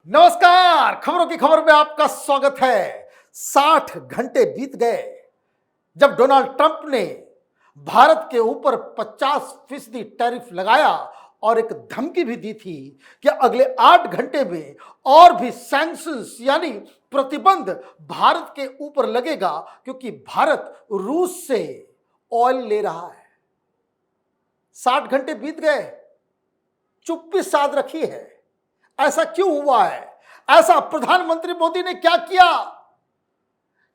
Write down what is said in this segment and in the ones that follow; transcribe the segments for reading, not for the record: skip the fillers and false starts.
नमस्कार। खबरों की खबर में आपका स्वागत है। 60 घंटे बीत गए जब डोनाल्ड ट्रंप ने भारत के ऊपर 50% टैरिफ लगाया और एक धमकी भी दी थी कि अगले 8 घंटे में और भी सैंक्शंस यानी प्रतिबंध भारत के ऊपर लगेगा, क्योंकि भारत रूस से ऑयल ले रहा है। 60 घंटे बीत गए, चुप्पी साध रखी है। ऐसा क्यों हुआ है? ऐसा प्रधानमंत्री मोदी ने क्या किया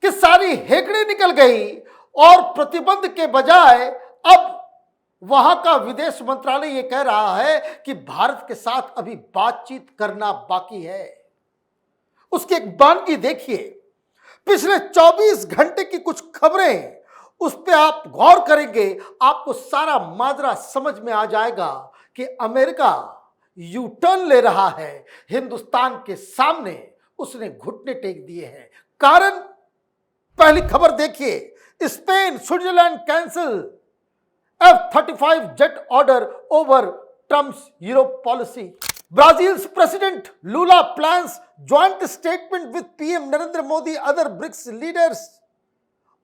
कि सारी हेकड़ी निकल गई और प्रतिबंध के बजाय अब वहां का विदेश मंत्रालय यह कह रहा है कि भारत के साथ अभी बातचीत करना बाकी है। उसकी एक बानगी देखिए, पिछले 24 घंटे की कुछ खबरें, उस पर आप गौर करेंगे, आपको सारा माजरा समझ में आ जाएगा कि अमेरिका यू टर्न ले रहा है हिंदुस्तान के सामने। उसने घुटने टेक दिए हैं। कारण, पहली खबर देखिए, Spain Switzerland cancel F-35 jet order over Trump's Europe policy. Brazil's president Lula plans joint statement with PM Narendra Modi other BRICS leaders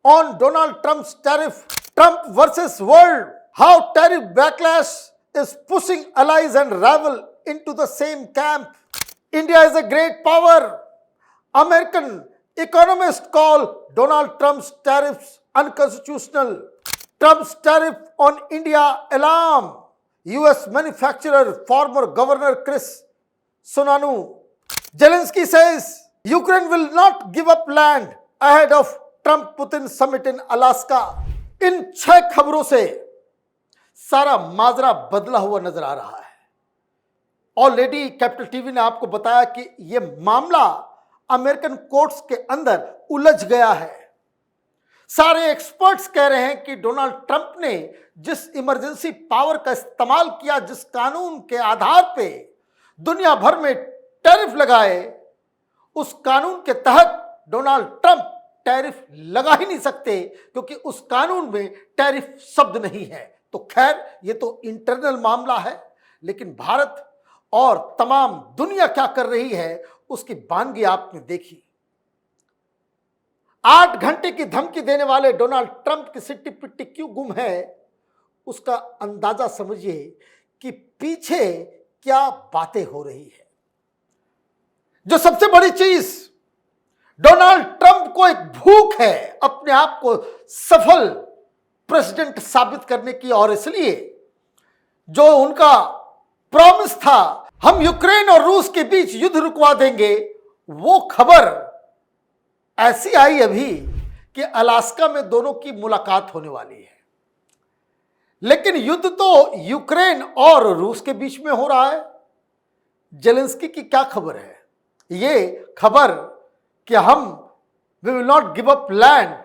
on Donald Trump's tariff. Trump versus world, how tariff backlash is pushing allies and rival into the same camp. India is a great power. American economists call Donald Trump's tariffs unconstitutional. Trump's tariff on India alarm US manufacturer former Governor Chris Sununu. Zelensky says Ukraine will not give up land ahead of Trump-Putin summit in Alaska. इन 6 खबरों से सारा माजरा बदला हुआ नजर आ रहा है। Already capital TV ने आपको बताया कि यह मामला अमेरिकन कोर्ट्स के अंदर उलझ गया है। सारे एक्सपर्ट्स कह रहे हैं कि डोनाल्ड ट्रंप ने जिस इमरजेंसी पावर का इस्तेमाल किया, जिस कानून के आधार पे दुनिया भर में टैरिफ लगाए, उस कानून के तहत डोनाल्ड ट्रंप टैरिफ लगा ही नहीं सकते, क्योंकि उस कानून में टैरिफ शब्द नहीं है। तो खैर, ये तो इंटरनल मामला है, लेकिन भारत और तमाम दुनिया क्या कर रही है उसकी बानगी आपने देखी। 8 घंटे की धमकी देने वाले डोनाल्ड ट्रंप की सिट्टी पिट्टी क्यों गुम है, उसका अंदाजा समझिए कि पीछे क्या बातें हो रही है। जो सबसे बड़ी चीज, डोनाल्ड ट्रंप को एक भूख है अपने आप को सफल प्रेसिडेंट साबित करने की, और इसलिए जो उनका प्रॉमिस था, हम यूक्रेन और रूस के बीच युद्ध रुकवा देंगे, वो खबर ऐसी आई अभी कि अलास्का में दोनों की मुलाकात होने वाली है। लेकिन युद्ध तो यूक्रेन और रूस के बीच में हो रहा है। जेलेंस्की की क्या खबर है? ये खबर कि हम we will not give up land,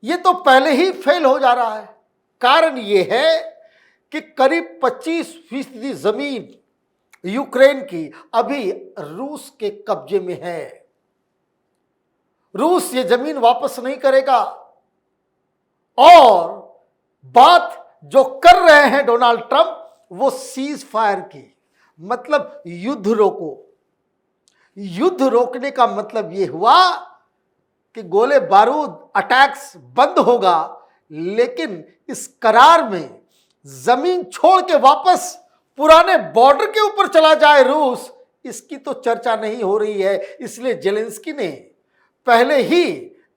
ये तो पहले ही फेल हो जा रहा है। कारण ये है कि करीब 25% जमीन यूक्रेन की अभी रूस के कब्जे में है। रूस ये जमीन वापस नहीं करेगा, और बात जो कर रहे हैं डोनाल्ड ट्रंप वो सीज फायर की, मतलब युद्ध रोको। युद्ध रोकने का मतलब ये हुआ कि गोले बारूद अटैक्स बंद होगा, लेकिन इस करार में जमीन छोड़ के वापस पुराने बॉर्डर के ऊपर चला जाए रूस, इसकी तो चर्चा नहीं हो रही है। इसलिए जेलेंस्की ने पहले ही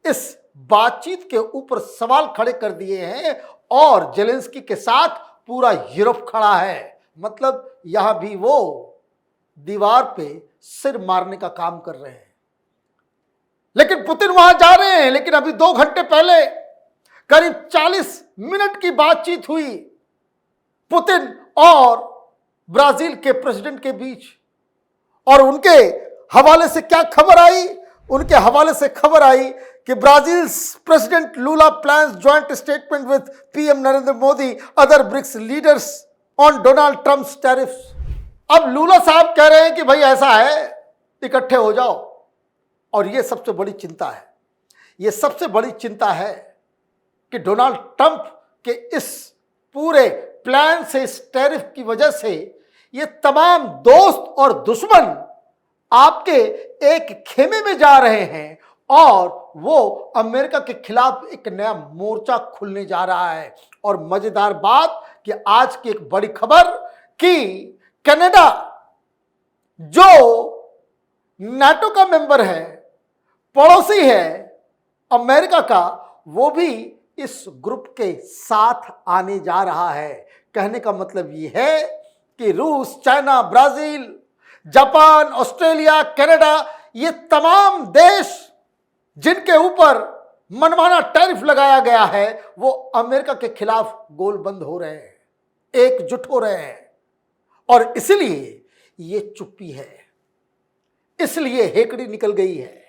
इस बातचीत के ऊपर सवाल खड़े कर दिए हैं, और जेलेंस्की के साथ पूरा यूरोप खड़ा है। मतलब यहां भी वो दीवार पे सिर मारने का काम कर रहे हैं। लेकिन पुतिन वहां जा रहे हैं। लेकिन अभी 2 घंटे पहले करीब 40 मिनट की बातचीत हुई पुतिन और ब्राजील के प्रेसिडेंट के बीच, और उनके हवाले से क्या खबर आई? उनके हवाले से खबर आई कि Brazil president Lula plans joint statement with PM Narendra Modi other BRICS leaders on Donald Trump's tariffs. अब लूला साहब कह रहे हैं कि भाई ऐसा है, इकट्ठे हो जाओ। और ये सबसे बड़ी चिंता है, ये सबसे बड़ी चिंता है कि डोनाल्ड ट्रंप के इस पूरे प्लान से, इस टैरिफ की वजह से ये तमाम दोस्त और दुश्मन आपके एक खेमे में जा रहे हैं और वो अमेरिका के खिलाफ एक नया मोर्चा खुलने जा रहा है। और मजेदार बात कि आज की एक बड़ी खबर कि कनाडा जो नाटो का मेंबर है, पड़ोसी है अमेरिका का, वो भी इस ग्रुप के साथ आने जा रहा है। कहने का मतलब ये है कि रूस, China, Brazil, Japan, Australia, Canada, ये तमाम देश जिनके ऊपर मनमाना टैरिफ लगाया गया है, वो अमेरिका के खिलाफ गोलबंद हो रहे हैं, एकजुट हो रहे हैं। और इसलिए ये चुप्पी है, इसलिए हेकड़ी निकल गई है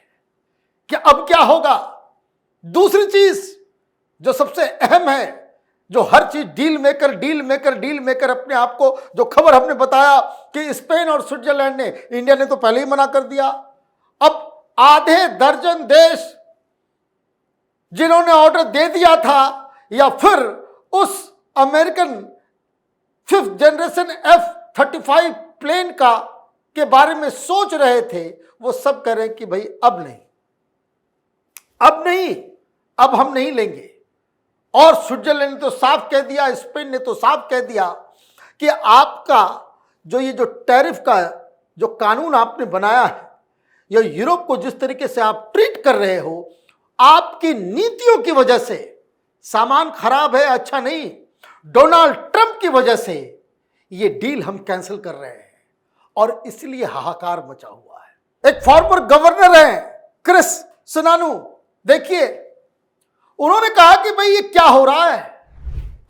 कि अब क्या होगा। दूसरी चीज जो सबसे अहम है, जो हर चीज डील मेकर अपने आप को, जो खबर हमने बताया कि स्पेन और स्विट्जरलैंड ने, इंडिया ने तो पहले ही मना कर दिया, अब आधे दर्जन देश जिन्होंने ऑर्डर दे दिया था या फिर उस American 5th generation F-35 plane का के बारे में सोच रहे थे, वो सब कह रहे हैं कि भाई अब नहीं, अब हम नहीं लेंगे। और स्विट्जरलैंड ने तो साफ कह दिया, स्पेन ने तो साफ कह दिया कि आपका जो ये जो टैरिफ का जो कानून आपने बनाया है, या यूरोप को जिस तरीके से आप ट्रीट कर रहे हो, आपकी नीतियों की वजह से सामान खराब है, अच्छा नहीं, डोनाल्ड ट्रंप की वजह से ये डील हम कैंसिल कर रहे हैं। और इसलिए हाहाकार मचा हुआ है। एक फॉर्मर गवर्नर है क्रिस सुनानू, देखिए उन्होंने कहा कि भाई ये क्या हो रहा है,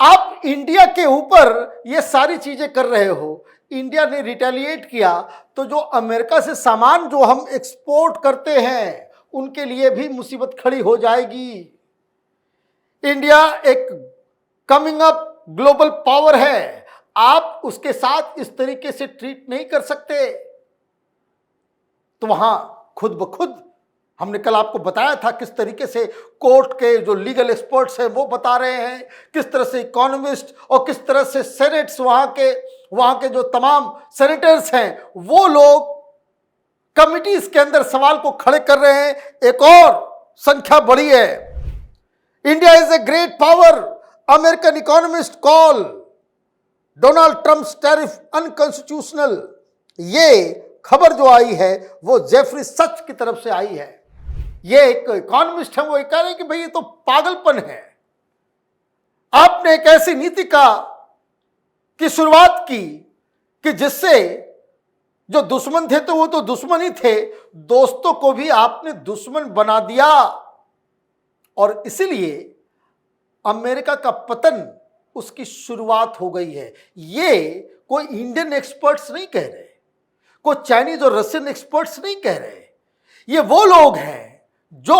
आप इंडिया के ऊपर ये सारी चीजें कर रहे हो, इंडिया ने रिटेलिएट किया तो जो अमेरिका से सामान जो हम एक्सपोर्ट करते हैं उनके लिए भी मुसीबत खड़ी हो जाएगी। इंडिया एक कमिंग अप ग्लोबल पावर है, आप उसके साथ इस तरीके से ट्रीट नहीं कर सकते। तो वहां खुद ब खुद हमने कल आपको बताया था किस तरीके से कोर्ट के जो लीगल एक्सपर्ट्स हैं वो बता रहे हैं, किस तरह से इकोनॉमिस्ट और किस तरह से सेनेट्स वहां के जो तमाम सेनेटर्स हैं वो लोग कमिटीज के अंदर सवाल को खड़े कर रहे हैं। एक और संख्या बड़ी है, India is a great power, American economist call Donald Trump's tariff unconstitutional. ये खबर जो आई है वो जेफरी सच की तरफ से आई है। ये एक इकोनॉमिस्ट है, वो कह रहे हैं कि भाई ये तो पागलपन है, आपने एक ऐसी नीति की शुरुआत की कि जिससे जो दुश्मन थे तो वो तो दुश्मन ही थे, दोस्तों को भी आपने दुश्मन बना दिया। और इसीलिए अमेरिका का पतन उसकी शुरुआत हो गई है। ये कोई इंडियन एक्सपर्ट्स नहीं कह रहे, कोई चाइनीज और रशियन एक्सपर्ट्स नहीं कह रहे, ये वो लोग हैं जो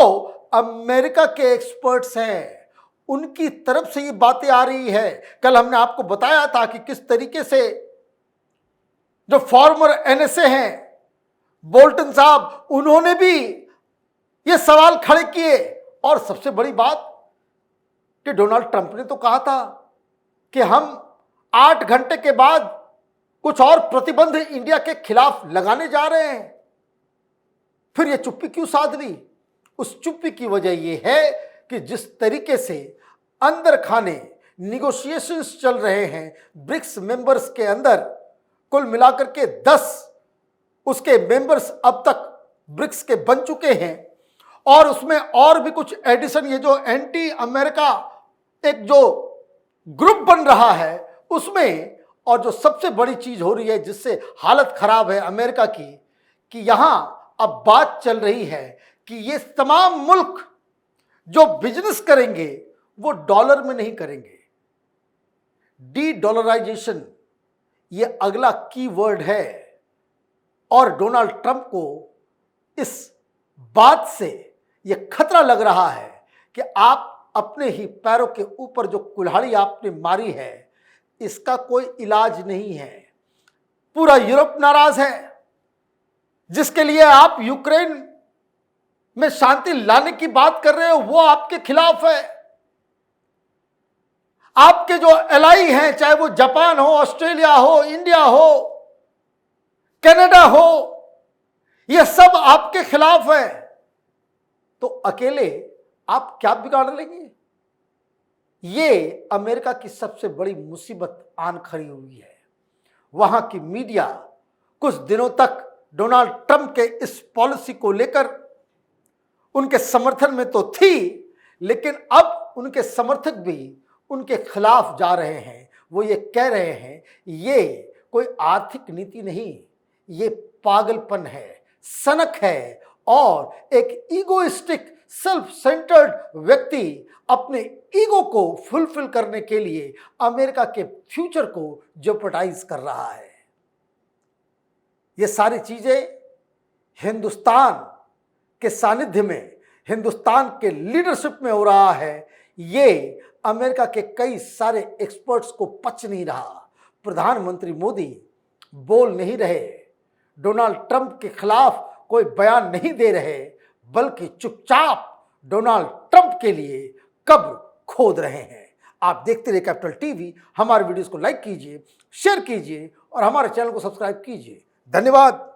अमेरिका के एक्सपर्ट्स हैं, उनकी तरफ से ये बातें आ रही है। कल हमने आपको बताया था कि किस तरीके से जो फॉर्मर एनएसए हैं बोल्टन साहब, उन्होंने भी ये सवाल खड़े किए। और सबसे बड़ी बात कि डोनाल्ड ट्रंप ने तो कहा था कि हम 8 घंटे के बाद कुछ और प्रतिबंध इंडिया के खिलाफ लगाने जा रहे हैं। फिर ये चुप्पी क्यों साध ली? उस चुप्पी की वजह यह है कि जिस तरीके से अंदर खाने निगोशिएशंस चल रहे हैं ब्रिक्स मेंबर्स के अंदर, कुल मिलाकर के 10 उसके मेंबर्स अब तक ब्रिक्स के बन चुके हैं, और उसमें और भी कुछ एडिशन, ये जो एंटी अमेरिका एक जो ग्रुप बन रहा है उसमें। और जो सबसे बड़ी चीज हो रही है जिससे हालत खराब है अमेरिका की, कि यहां अब बात चल रही है कि ये तमाम मुल्क जो बिजनेस करेंगे वो डॉलर में नहीं करेंगे। डी डॉलराइजेशन ये अगला कीवर्ड है। और डोनाल्ड ट्रंप को इस बात से ये खतरा लग रहा है कि आप अपने ही पैरों के ऊपर जो कुल्हाड़ी आपने मारी है इसका कोई इलाज नहीं है। पूरा यूरोप नाराज है, जिसके लिए आप यूक्रेन में शांति लाने की बात कर रहे हो वो आपके खिलाफ है। आपके जो एलाई हैं, चाहे वो जापान हो, ऑस्ट्रेलिया हो, इंडिया हो, कनाडा हो, यह सब आपके खिलाफ है, तो अकेले आप क्या बिगाड़ लेंगे? ये अमेरिका की सबसे बड़ी मुसीबत आन खड़ी हुई है। वहां की मीडिया कुछ दिनों तक डोनाल्ड ट्रंप के इस पॉलिसी को लेकर उनके समर्थन में तो थी, लेकिन अब उनके समर्थक भी उनके खिलाफ जा रहे हैं। वो ये कह रहे हैं ये कोई आर्थिक नीति नहीं, ये पागलपन है, सनक है और एक ईगोइस्टिक सेल्फ सेंटर्ड व्यक्ति अपने ईगो को फुलफिल करने के लिए अमेरिका के फ्यूचर को जेपरडाइज कर रहा है। ये सारी चीजें हिंदुस्तान के सानिध्य में, हिंदुस्तान के लीडरशिप में हो रहा है। ये अमेरिका के कई सारे एक्सपर्ट्स को पच नहीं रहा। प्रधानमंत्री मोदी बोल नहीं रहे, डोनाल्ड ट्रंप के खिलाफ कोई बयान नहीं दे रहे, बल्कि चुपचाप डोनाल्ड ट्रंप के लिए कब्र खोद रहे हैं। आप देखते रहिए कैपिटल टीवी। हमारे वीडियोस को लाइक कीजिए, शेयर कीजिए और हमारे चैनल को सब्सक्राइब कीजिए। धन्यवाद।